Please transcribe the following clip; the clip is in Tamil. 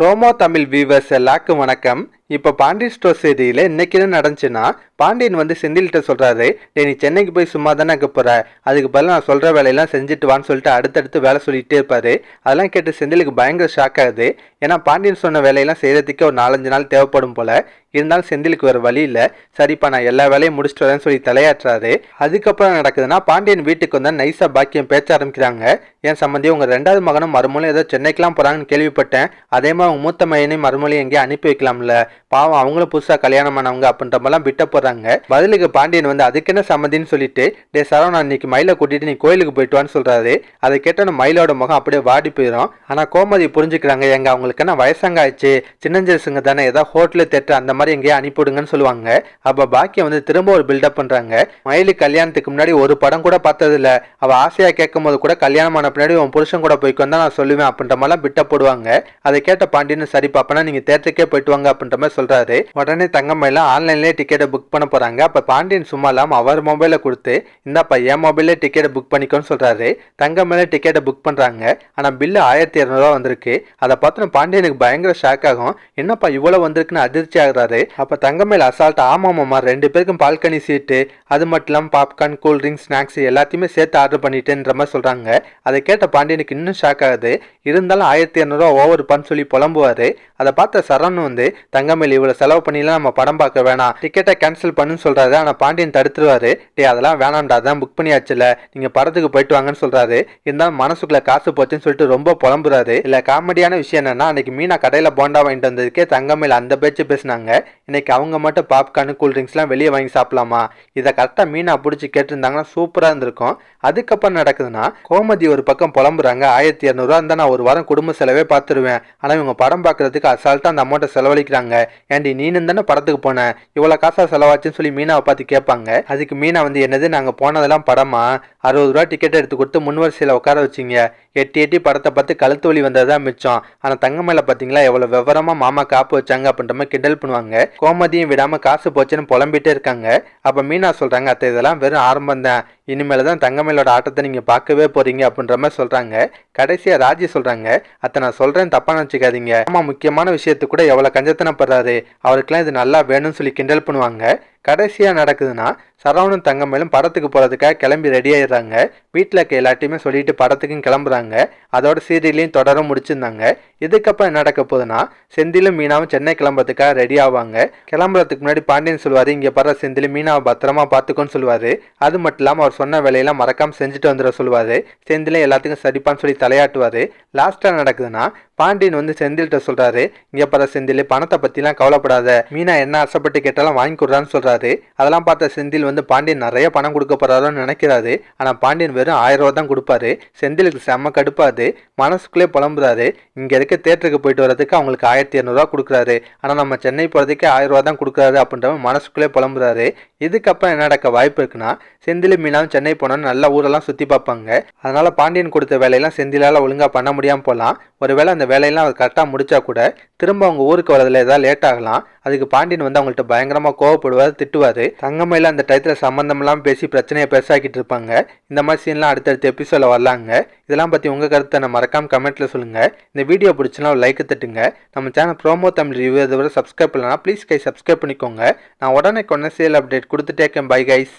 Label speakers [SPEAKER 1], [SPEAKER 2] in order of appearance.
[SPEAKER 1] ரோமோ தமிழ் வியூவர்ஸ் எல்லாருக்கும் வணக்கம். இப்போ பாண்டியன் ஸ்டோர் செய்தியில் இன்னைக்கு என்ன நடந்துச்சுன்னா, பாண்டியன் வந்து செந்தில்கிட்ட சொல்கிறாரு, நீ சென்னைக்கு போய் சும்மா தானே இருக்க போகிற, அதுக்கு பதிலாக நான் சொல்கிற வேலையெல்லாம் செஞ்சுட்டு வான்னு சொல்லிட்டு அடுத்தடுத்து வேலை சொல்லிகிட்டே இருப்பார். அதெல்லாம் கேட்டு செந்திலுக்கு பயங்கர ஷாக் ஆகுது. ஏன்னா பாண்டியன் சொன்ன வேலையெல்லாம் செய்கிறதுக்கே ஒரு 4-5 நாள் தேவைப்படும் போல். இருந்தாலும் செந்திலுக்கு வேறு வழி இல்லை. சரிப்பா நான் எல்லா வேலையும் முடிச்சுட்டு வரேன்னு சொல்லி தலையாட்டுறாரு. அதுக்கப்புறம் நடக்குதுன்னா, பாண்டியன் வீட்டுக்கு வந்தால் நைஸாக பாக்கியம் பேச்ச ஆரம்பிக்கிறாங்க. ஏன் சம்பந்தி உங்கள் 2வது மகனும் மறுமொழியும் ஏதோ சென்னைக்கெலாம் போகிறாங்கன்னு கேள்விப்பட்டேன். அதே மாதிரி அவங்க மூத்த மையனையும் மறுமொழியும் எங்கேயும் அனுப்பி வைக்கலாம்ல, பாவம் அவங்களும் புதுசாக கல்யாணம் ஆனவங்க அப்படின்ற மாதிரிலாம் விட்ட போகிறாங்க. பதிலுக்கு பாண்டியன் வந்து அதுக்கு என்ன சம்மந்தின்னு சொல்லிட்டு, டே சரவணா இன்னைக்கு மயிலை கூட்டிட்டு நீ கோயிலுக்கு போயிட்டு வான்னு சொல்கிறாரு. அதை கேட்டோன்னு மயிலோட முகம் அப்படியே வாடி போயிடும். ஆனால் கோமதி புரிஞ்சுக்கிறாங்க, எங்க அவங்களுக்கு என்ன வயசாங்க ஆயிடுச்சு, சின்னஞ்சிறுசுங்க தானே, ஏதாவது ஹோட்டலு தேட்டர் அந்த மாதிரி எங்கேயா அனுப்பிவிடுங்கன்னு சொல்லுவாங்க. அப்போ பாக்கியம் வந்து திரும்ப ஒரு பில்டப் பண்ணுறாங்க. மயிலு கல்யாணத்துக்கு முன்னாடி ஒரு படம் கூட பார்த்ததில்ல, அவள் ஆசையாக கேட்கும் போது கூட கல்யாணம் ஆன பின்னாடி உன் புருஷன் கூட போய்க்கு வந்தா நான் சொல்லுவேன் அப்படின்ற மாதிரிலாம் பிட்ட போடுவாங்க. அதை கேட்ட பாண்டியன் சரி பாப்பனா நீங்க தேட்டருக்கே போயிட்டு வாங்க அப்படின்ற மாதிரி சொல்றாரு. உடனே தங்கமயில ஆன்லைன்லேயே டிக்கெட்டை புக் பண்ண போறாங்க. அப்ப பாண்டியன் சும்மா இல்லாம அவர் மொபைலை கொடுத்து இந்தாப்பா என் மொபைல்லே டிக்கெட்டை புக் பண்ணிக்கோன்னு சொல்றாரு. தங்கமயில டிக்கெட்டை புக் பண்றாங்க. ஆனா பில்லு 1200 வந்திருக்கு. அதை பார்த்து பாண்டியனுக்கு பயங்கர ஷாக் ஆகும். என்னப்பா இவ்வளவு வந்திருக்குன்னு அதிர்ச்சி ஆகுறாரு. அப்ப தங்கமயில அசால்ட் ஆமாமாமா 2 பேருக்கும் பால்கனி சீட்டு, அது மட்டும் இல்லாமல் பாப்கார்ன், கூல்ட்ரிங்க்ஸ், ஸ்நாக்ஸ் எல்லாத்தையுமே சேர்த்து ஆர்டர் பண்ணிட்டேன்ற மாதிரி சொல்றாங்க. அதை கேட்ட பாண்டியனுக்கு இன்னும் ஷாக் ஆகுது. இருந்தாலும் 1200 ஓவர் பண்ணு சொல்லி புலம்புவாரு. அதை பார்த்த சரண் வந்து தங்கமயில் இவ்வளவு செலவு பண்ணிலாம் நம்ம படம் பார்க்க வேணாம், டிக்கெட்டை கேன்சல் பண்ணுன்னு சொல்றாரு. ஆனா பாண்டியன் தடுத்துருவாரு. அதெல்லாம் வேணாம்டா, அதான் புக் பண்ணியாச்சுல, நீங்க படத்துக்கு போயிட்டு வாங்கன்னு சொல்றாரு. இருந்தாலும் மனசுக்குள்ள காசு போச்சுன்னு சொல்லிட்டு ரொம்ப புலம்புறாரு. இல்ல காமெடியான விஷயம் என்னன்னா, அன்னைக்கு மீனா கடையில போண்டா வாங்கிட்டு வந்ததுக்கே தங்கமயில் அந்த பேச்சு பேசினாங்க. இன்னைக்கு அவங்க மட்டும் பாப்கார்னு கூல்ட்ரிங்க்ஸ் எல்லாம் வெளியே வாங்கி சாப்பிடலாமா, இதை கரெக்டா மீனா பிடிச்சி கேட்டிருந்தாங்கன்னா சூப்பரா இருந்திருக்கும். அதுக்கப்புறம் நடக்குதுன்னா, கோமதி ஒரு பக்கம் புலம்புறாங்க, 1200 இருந்தா நான் ஒரு வாரம் குடும்ப செலவே பார்த்துருவேன், ஆனா இவங்க படம் பார்க்கறதுக்கு அசால்ட்டா அந்த அமௌண்ட்டை செலவழிக்கிறாங்க. ஏண்டி நீனும் தானே படத்துக்கு போனேன், இவ்வளவு காசா செலவாச்சுன்னு சொல்லி மீனாவை பார்த்து கேட்பாங்க. அதுக்கு மீனா வந்து என்னது நாங்க போனதெல்லாம் படமா, 60 ரூபா டிக்கெட் எடுத்து கொடுத்து முன்வரிசையில உட்கார வச்சிங்க, எட்டி எட்டி படத்தை பார்த்து கழுத்து வலி வந்ததுதான் மிச்சம். ஆனா தங்கமயில பாத்தீங்களா எவ்வளவு விவரமா மாமா காப்பு வச்சாங்க அப்படின்ற மாதிரி கிண்டல் பண்ணுவாங்க. கோமதியும் விடாம காசு போச்சுன்னு புலம்பிட்டே இருக்காங்க. அப்ப மீனா சொல்றாங்க, அத்தை இதெல்லாம் வெறும் ஆரம்பம் தான், இனிமேல தான் தங்கமயிலோட ஆட்டத்தை நீங்க பார்க்கவே போறீங்க அப்படின்ற மாதிரி சொல்றாங்க. கடைசியா ராஜி சொல்றாங்க, அத்தை நான் சொல்றேன் தப்பா நினைச்சுக்காதீங்க, ஆமா முக்கியமான விஷயத்துக்கு கூட எவ்வளவு கஞ்சத்தனப்படுறாரு, அவருக்கெல்லாம் இது நல்லா வேணும்னு சொல்லி கிண்டல் பண்ணுவாங்க. கடைசியா நடக்குதுன்னா, சரவணன் தங்கமயிலும் படத்துக்கு போறதுக்காக கிளம்பி ரெடி ஆயிடுறாங்க. வீட்டில் இருக்க எல்லாத்தையுமே சொல்லிட்டு படத்துக்கும் கிளம்புறாங்க. அதோட சீரியலையும் தொடர முடிச்சிருந்தாங்க. இதுக்கப்புறம் நடக்க போகுதுன்னா, செந்திலும் மீனாவும் சென்னை கிளம்புறதுக்காக ரெடி ஆவாங்க. கிளம்புறதுக்கு முன்னாடி பாண்டியன் சொல்லுவாரு, இங்க படுற செந்திலும் மீனாவை பத்திரமா பார்த்துக்கோன்னு சொல்லுவாரு. அது மட்டும் இல்லாமல் அவர் சொன்ன வேலையெல்லாம் மறக்காம செஞ்சுட்டு வந்துட சொல்லுவாரு. செந்திலும் எல்லாத்துக்கும் சரிப்பான்னு சொல்லி தலையாட்டுவாரு. லாஸ்டா நடக்குதுன்னா, பாண்டியன் வந்து செந்தில்கிட்ட சொல்றாரு, இங்க படுற செந்தில் பணத்தை பத்திலாம் கவலைப்படாத, மீனா என்ன ஆசைப்பட்டு கேட்டாலும் வாங்கி கொடுறான்னு சொல்றாரு. அதெல்லாம் பார்த்த செந்தில் வந்து பாண்டியன் நிறைய பணம் கொடுக்க போறாருன்னு நினைக்கிறாரு. ஆனா பாண்டியன் வெறும் 1000 ரூபா தான் கொடுப்பாரு. செந்திலுக்கு செம்ம கடுப்பாது. மனசுக்குள்ளே புலம்புறாரு, இங்க இருக்க தேட்டருக்கு போயிட்டு வரதுக்கு அவங்களுக்கு 1200 கொடுக்குறாரு, ஆனா நம்ம சென்னை போறதுக்கு 1000 ரூபா தான் கொடுக்குறாரு அப்படின்ற மனசுக்குள்ளே புலம்புறாரு. இதுக்கப்புறம் என்ன நடக்க வாய்ப்பு இருக்குன்னா, செந்திலும் மீனாவும் சென்னை போனோன்னு நல்ல ஊரெல்லாம் சுத்தி பார்ப்பாங்க. அதனால பாண்டியன் கொடுத்த வேலையெல்லாம் செந்திலால ஒழுங்கா பண்ண முடியாம போகலாம். ஒருவேளை அந்த வேலையெல்லாம் அவர் கரெக்டாக முடிச்சா கூட திரும்ப அவங்க ஊருக்கு வரதுல ஏதாவது லேட் ஆகலாம். அதுக்கு பாண்டியன் வந்து அவங்கள்ட்ட பயங்கரமா கோவப்படுவார், திட்டுவாரு. தங்கமயில அந்த டயத்துல சம்பந்தம் எல்லாம் பேசி பிரச்சனையை பெருசாக்கிட்டு இருப்பாங்க. இந்த மாதிரி சீன்லாம் அடுத்தடுத்த எபிசோட வரலாங்க. இதெல்லாம் பத்தி உங்க கருத்தை நான் மறக்காம கமெண்ட்ல சொல்லுங்க. இந்த வீடியோ பிடிச்சுன்னா ஒரு லைக் தட்டுங்க. நம்ம சேனல் ப்ரோமோ தமிழ் ரிவ்யூ இதை விட சப்ஸ்கிரைப் பண்ணலாம், ப்ளீஸ் கை சப்ஸ்கிரைப் பண்ணிக்கோங்க. நான் உடனே சீரியல் அப்டேட் கொடுத்துட்டே இருக்கேன். Bye guys.